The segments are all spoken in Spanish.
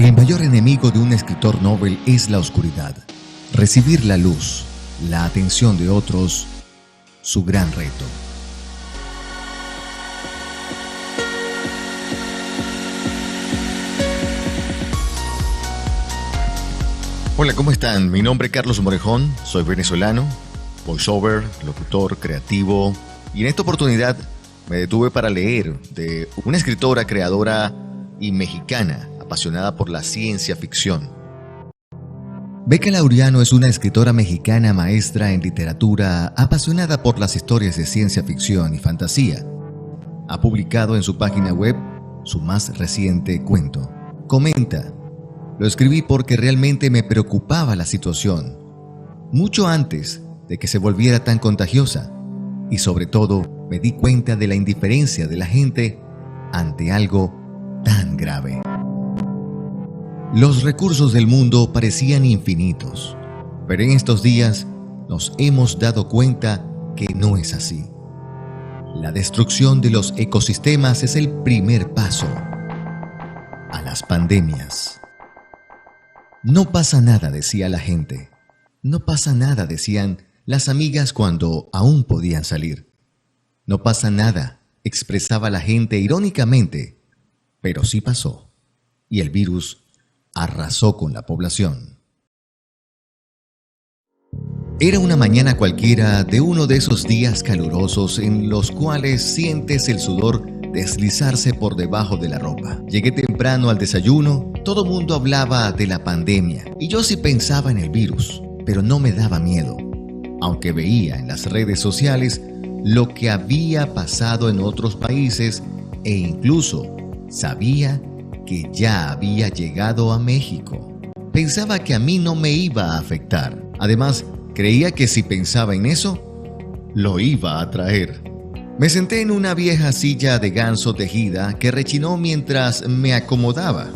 El mayor enemigo de un escritor novel es la oscuridad. Recibir la luz, la atención de otros, su gran reto. Hola, ¿cómo están? Mi nombre es Carlos Morejón, soy venezolano, voiceover, locutor, creativo, y en esta oportunidad me detuve para leer de una escritora, creadora y mexicana apasionada por la ciencia ficción. Becca Laureano es una escritora mexicana, maestra en literatura, apasionada por las historias de ciencia ficción y fantasía. Ha publicado en su página web su más reciente cuento. Comenta: lo escribí porque realmente me preocupaba la situación, mucho antes de que se volviera tan contagiosa, y sobre todo me di cuenta de la indiferencia de la gente ante algo tan grave. Los recursos del mundo parecían infinitos, pero en estos días nos hemos dado cuenta que no es así. La destrucción de los ecosistemas es el primer paso a las pandemias. No pasa nada, decía la gente. No pasa nada, decían las amigas cuando aún podían salir. No pasa nada, expresaba la gente irónicamente, pero sí pasó, y el virus arrasó con la población. Era una mañana cualquiera de uno de esos días calurosos en los cuales sientes el sudor deslizarse por debajo de la ropa. Llegué temprano al desayuno, todo mundo hablaba de la pandemia y yo sí pensaba en el virus, pero no me daba miedo, aunque veía en las redes sociales lo que había pasado en otros países e incluso sabía que ya había llegado a México. Pensaba que a mí no me iba a afectar. Además, creía que si pensaba en eso, lo iba a traer. Me senté en una vieja silla de ganso tejida que rechinó mientras me acomodaba.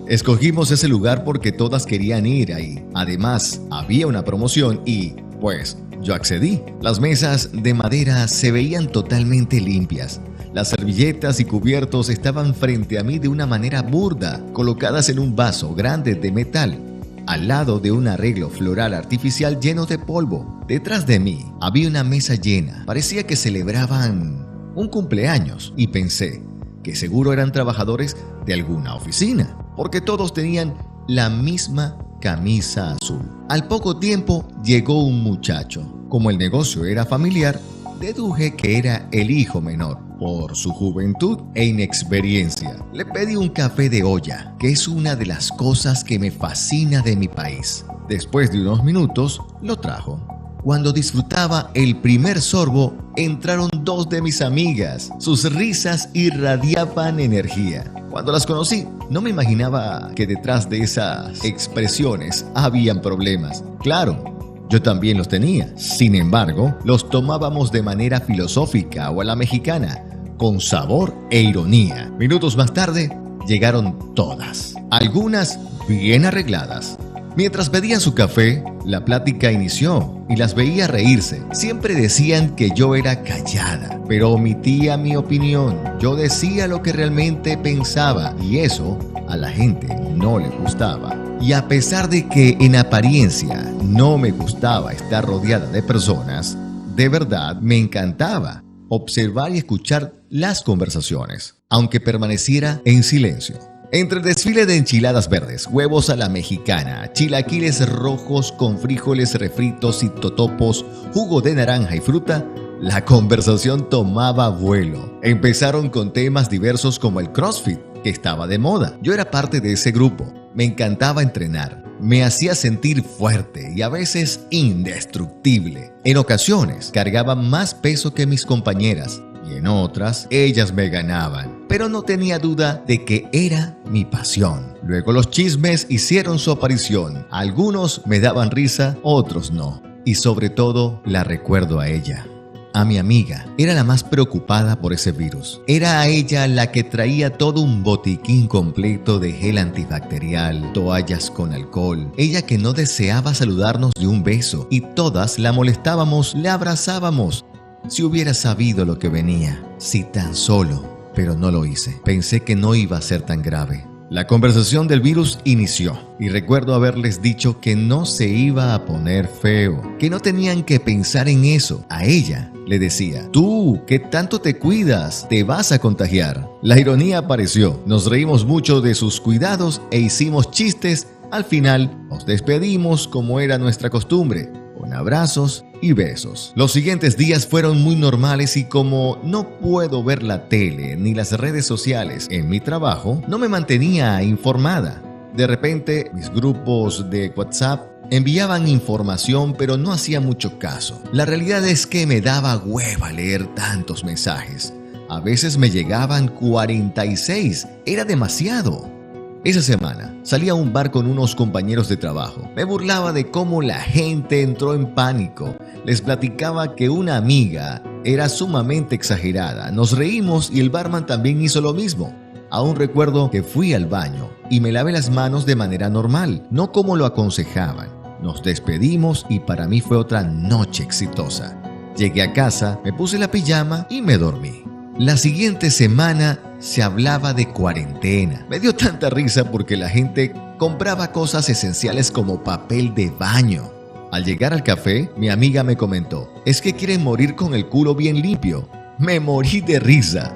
Escogimos ese lugar porque todas querían ir ahí. Además, había una promoción y, pues, yo accedí. Las mesas de madera se veían totalmente limpias. Las servilletas y cubiertos estaban frente a mí de una manera burda, colocadas en un vaso grande de metal, al lado de un arreglo floral artificial lleno de polvo. Detrás de mí había una mesa llena. Parecía que celebraban un cumpleaños y pensé que seguro eran trabajadores de alguna oficina, porque todos tenían la misma camisa azul. Al poco tiempo llegó un muchacho. Como el negocio era familiar, deduje que era el hijo menor. Por su juventud e inexperiencia, le pedí un café de olla, que es una de las cosas que me fascina de mi país. Después de unos minutos, lo trajo. Cuando disfrutaba el primer sorbo, entraron dos de mis amigas. Sus risas irradiaban energía. Cuando las conocí, no me imaginaba que detrás de esas expresiones habían problemas. Claro, yo también los tenía. Sin embargo, los tomábamos de manera filosófica o a la mexicana, con sabor e ironía. Minutos más tarde, llegaron todas, algunas bien arregladas. Mientras pedían su café, la plática inició y las veía reírse. Siempre decían que yo era callada, pero omitía mi opinión. Yo decía lo que realmente pensaba y eso a la gente no le gustaba. Y a pesar de que en apariencia no me gustaba estar rodeada de personas, de verdad me encantaba observar y escuchar las conversaciones, aunque permaneciera en silencio. Entre el desfile de enchiladas verdes, huevos a la mexicana, chilaquiles rojos con frijoles refritos y totopos, jugo de naranja y fruta, la conversación tomaba vuelo. Empezaron con temas diversos como el CrossFit, que estaba de moda. Yo era parte de ese grupo. Me encantaba entrenar. Me hacía sentir fuerte y a veces indestructible. En ocasiones cargaba más peso que mis compañeras y en otras ellas me ganaban. Pero no tenía duda de que era mi pasión. Luego los chismes hicieron su aparición. Algunos me daban risa, otros no. Y sobre todo la recuerdo a ella. A mi amiga, era la más preocupada por ese virus. Era a ella la que traía todo un botiquín completo de gel antibacterial, toallas con alcohol. Ella que no deseaba saludarnos de un beso y todas la molestábamos, la abrazábamos. Si hubiera sabido lo que venía, si tan solo, pero no lo hice. Pensé que no iba a ser tan grave. La conversación del virus inició y recuerdo haberles dicho que no se iba a poner feo, que no tenían que pensar en eso. A ella le decía: tú, que tanto te cuidas, te vas a contagiar. La ironía apareció, nos reímos mucho de sus cuidados e hicimos chistes. Al final nos despedimos como era nuestra costumbre, con abrazos y besos. Los siguientes días fueron muy normales y como no puedo ver la tele ni las redes sociales en mi trabajo, no me mantenía informada. De repente, mis grupos de WhatsApp enviaban información, pero no hacía mucho caso. La realidad es que me daba hueva leer tantos mensajes. A veces me llegaban 46, era demasiado. Esa semana salí a un bar con unos compañeros de trabajo. Me burlaba de cómo la gente entró en pánico. Les platicaba que una amiga era sumamente exagerada. Nos reímos y el barman también hizo lo mismo. Aún recuerdo que fui al baño y me lavé las manos de manera normal, no como lo aconsejaban. Nos despedimos y para mí fue otra noche exitosa. Llegué a casa, me puse la pijama y me dormí. La siguiente semana se hablaba de cuarentena. Me dio tanta risa porque la gente compraba cosas esenciales como papel de baño. Al llegar al café, mi amiga me comentó: es que quieren morir con el culo bien limpio. Me morí de risa.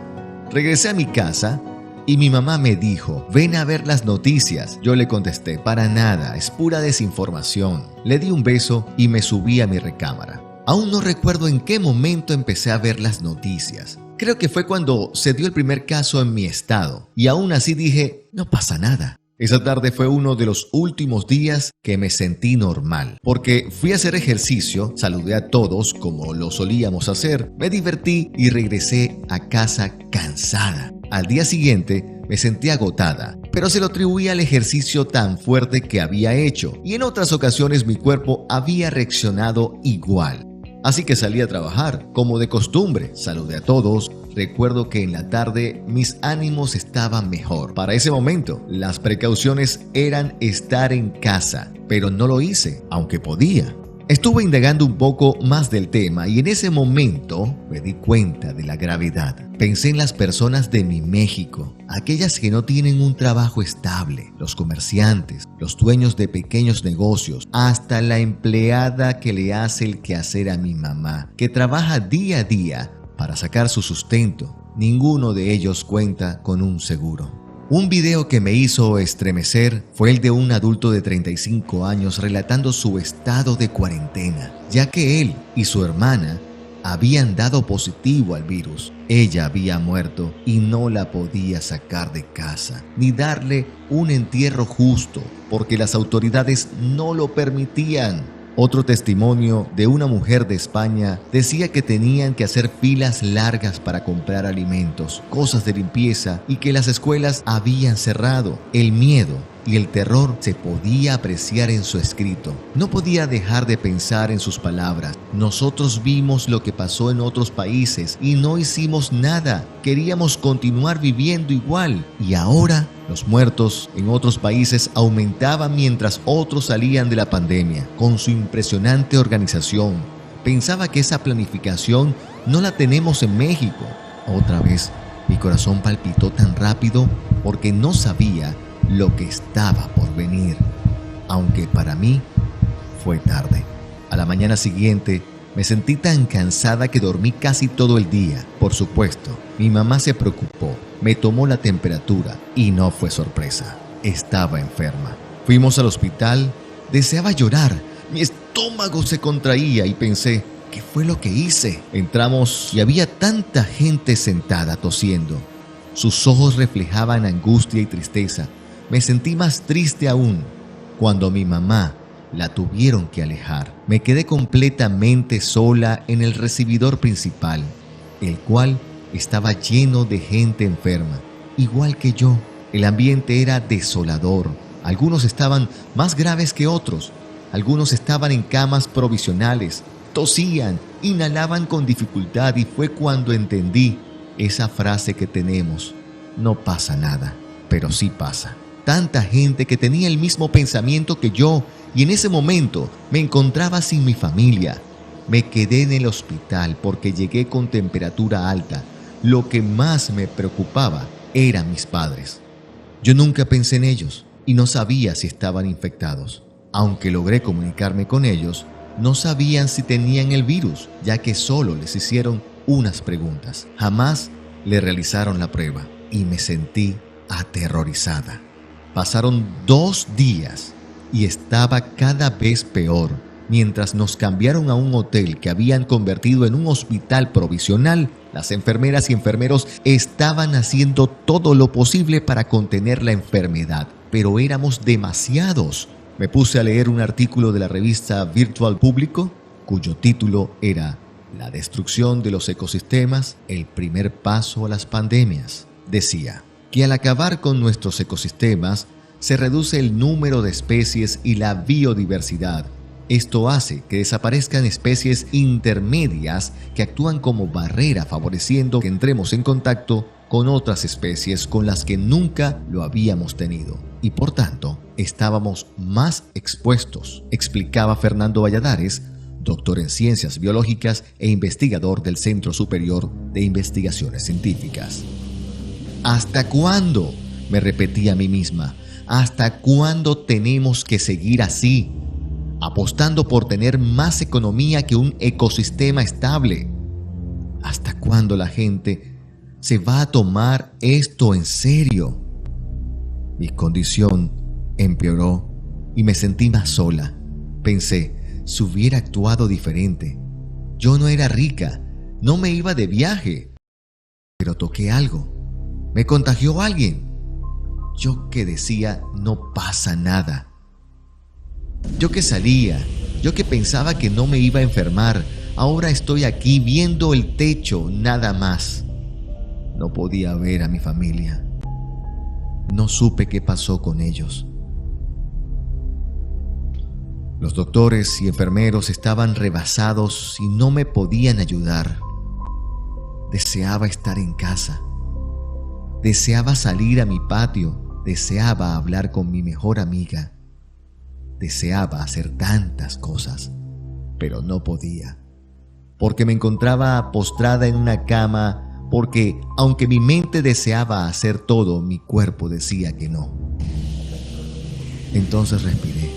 Regresé a mi casa y mi mamá me dijo: ven a ver las noticias. Yo le contesté: para nada, es pura desinformación. Le di un beso y me subí a mi recámara. Aún no recuerdo en qué momento empecé a ver las noticias. Creo que fue cuando se dio el primer caso en mi estado y aún así dije: no pasa nada. Esa tarde fue uno de los últimos días que me sentí normal, porque fui a hacer ejercicio, saludé a todos como lo solíamos hacer, me divertí y regresé a casa cansada. Al día siguiente me sentí agotada, pero se lo atribuía al ejercicio tan fuerte que había hecho y en otras ocasiones mi cuerpo había reaccionado igual. Así que salí a trabajar, como de costumbre, saludé a todos. Recuerdo que en la tarde mis ánimos estaban mejor. Para ese momento, las precauciones eran estar en casa, pero no lo hice, aunque podía. Estuve indagando un poco más del tema y en ese momento me di cuenta de la gravedad. Pensé en las personas de mi México, aquellas que no tienen un trabajo estable, los comerciantes, los dueños de pequeños negocios, hasta la empleada que le hace el quehacer a mi mamá, que trabaja día a día para sacar su sustento. Ninguno de ellos cuenta con un seguro. Un video que me hizo estremecer fue el de un adulto de 35 años relatando su estado de cuarentena, ya que él y su hermana habían dado positivo al virus. Ella había muerto y no la podía sacar de casa, ni darle un entierro justo, porque las autoridades no lo permitían. Otro testimonio de una mujer de España decía que tenían que hacer filas largas para comprar alimentos, cosas de limpieza y que las escuelas habían cerrado. El miedo y el terror se podía apreciar en su escrito. No podía dejar de pensar en sus palabras. Nosotros vimos lo que pasó en otros países y no hicimos nada. Queríamos continuar viviendo igual. Y ahora los muertos en otros países aumentaban mientras otros salían de la pandemia. Con su impresionante organización, pensaba que esa planificación no la tenemos en México. Otra vez, mi corazón palpitó tan rápido porque no sabía lo que estaba por venir, aunque para mí fue tarde. A la mañana siguiente me sentí tan cansada que dormí casi todo el día. Por supuesto, mi mamá se preocupó, me tomó la temperatura y no fue sorpresa. Estaba enferma. Fuimos al hospital, deseaba llorar, mi estómago se contraía y pensé: ¿qué fue lo que hice? Entramos y había tanta gente sentada tosiendo. Sus ojos reflejaban angustia y tristeza. Me sentí más triste aún cuando mi mamá la tuvieron que alejar. Me quedé completamente sola en el recibidor principal, el cual estaba lleno de gente enferma, igual que yo. El ambiente era desolador. Algunos estaban más graves que otros. Algunos estaban en camas provisionales, tosían, inhalaban con dificultad y fue cuando entendí esa frase que tenemos: no pasa nada, pero sí pasa. Tanta gente que tenía el mismo pensamiento que yo y en ese momento me encontraba sin mi familia. Me quedé en el hospital porque llegué con temperatura alta. Lo que más me preocupaba eran mis padres. Yo nunca pensé en ellos y no sabía si estaban infectados. Aunque logré comunicarme con ellos, no sabían si tenían el virus, ya que solo les hicieron unas preguntas. Jamás le realizaron la prueba y me sentí aterrorizada. Pasaron 2 días y estaba cada vez peor. Mientras nos cambiaron a un hotel que habían convertido en un hospital provisional, las enfermeras y enfermeros estaban haciendo todo lo posible para contener la enfermedad, pero éramos demasiados. Me puse a leer un artículo de la revista Virtual Público, cuyo título era La destrucción de los ecosistemas, el primer paso a las pandemias. Decía que al acabar con nuestros ecosistemas, se reduce el número de especies y la biodiversidad. Esto hace que desaparezcan especies intermedias que actúan como barrera, favoreciendo que entremos en contacto con otras especies con las que nunca lo habíamos tenido. Y por tanto, estábamos más expuestos, explicaba Fernando Valladares, doctor en ciencias biológicas e investigador del Centro Superior de Investigaciones Científicas. ¿Hasta cuándo?, me repetí a mí misma. ¿Hasta cuándo tenemos que seguir así, apostando por tener más economía que un ecosistema estable? ¿Hasta cuándo la gente se va a tomar esto en serio? Mi condición empeoró y me sentí más sola. Pensé, si hubiera actuado diferente. Yo no era rica, no me iba de viaje, pero toqué algo. Me contagió alguien. Yo que decía, no pasa nada. Yo que salía, yo que pensaba que no me iba a enfermar, ahora estoy aquí viendo el techo, nada más. No podía ver a mi familia. No supe qué pasó con ellos. Los doctores y enfermeros estaban rebasados y no me podían ayudar. Deseaba estar en casa. Deseaba salir a mi patio. Deseaba hablar con mi mejor amiga. Deseaba hacer tantas cosas, pero no podía, porque me encontraba postrada en una cama, porque aunque mi mente deseaba hacer todo, mi cuerpo decía que no. Entonces respiré.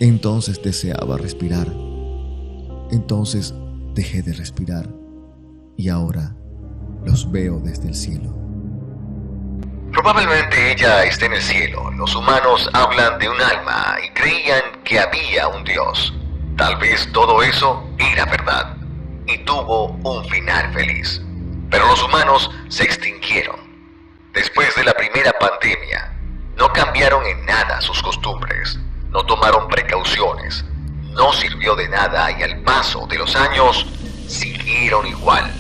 Entonces deseaba respirar. Entonces dejé de respirar y ahora los veo desde el cielo. Probablemente ella esté en el cielo. Los humanos hablan de un alma y creían que había un Dios. Tal vez todo eso era verdad y tuvo un final feliz. Pero los humanos se extinguieron. Después de la primera pandemia, no cambiaron en nada sus costumbres, no tomaron precauciones, no sirvió de nada y al paso de los años siguieron igual.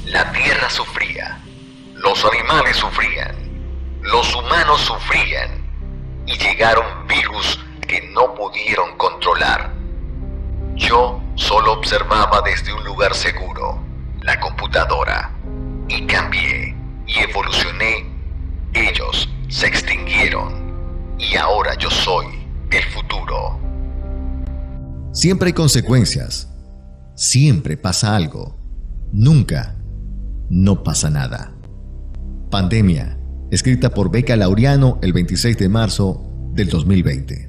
La tierra sufría, los animales sufrían, los humanos sufrían y llegaron virus que no pudieron controlar. Yo solo observaba desde un lugar seguro, la computadora, y cambié y evolucioné. Ellos se extinguieron y ahora yo soy el futuro. Siempre hay consecuencias. Siempre pasa algo. Nunca no pasa nada. Pandemia, escrita por Becca Laureano el 26 de marzo del 2020.